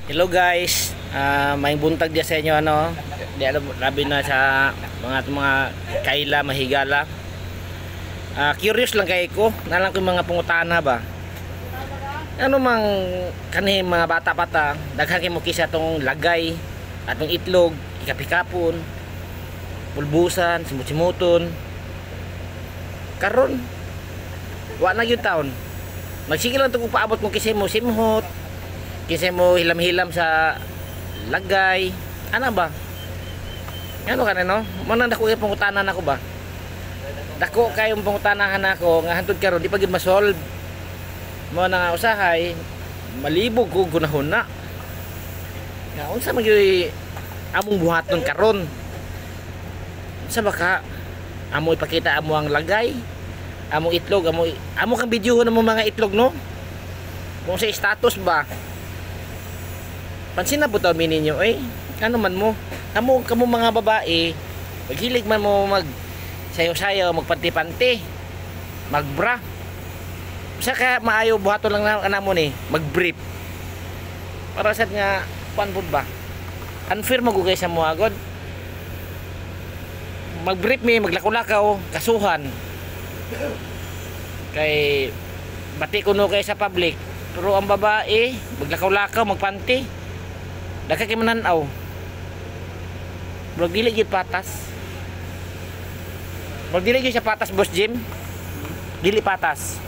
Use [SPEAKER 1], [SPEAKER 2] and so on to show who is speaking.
[SPEAKER 1] Hello guys, may buntag dia sa inyo ano. Di alam labi na sa mga kaila mahigala. Curious lang kay ko, nalang ko yung mga pangutana ba. Ano mang kanhi mga bata-bata, daghan kay mo kisa tong lagay, atong itlog, ikapikapon, pulbusan, simut-simuton. Karon wa na gyud taon. Magsige lang tong paabot mo kisa mo simhot. Kasi mo hilam-hilam sa lagay. Ano ba? Ano ka na no? Manang dako kay pangutanan ako ba? Dako kayong pangutanahan ako nga hantud karon di pa gid ma-solve. Mo na nga usahay malibog ko gunahuna. Nga unsa man gyud among buhaton karon? Unsa ba ka? Amo ipakita amo ang lagay, amo itlog, amo kang videohon mo mga itlog no? Kung sa status ba? Pansin na po tayo ninyo ano man mo kamo mga babae maghilig man mo mag sayo-sayo magpanti-panti magbra sa ka maayo buhato lang na mo ni magbrief para sad nga panbud ba unfair magugay sa mo agod magbrief mi maglakaw-lakaw kasuhan kay bati kuno kay sa public pero ang babae maglakaw-lakaw magpanti daka kay mananaw. Bro dili gyud patas. Bro dili gyud sa patas Boss Jim. Dili patas.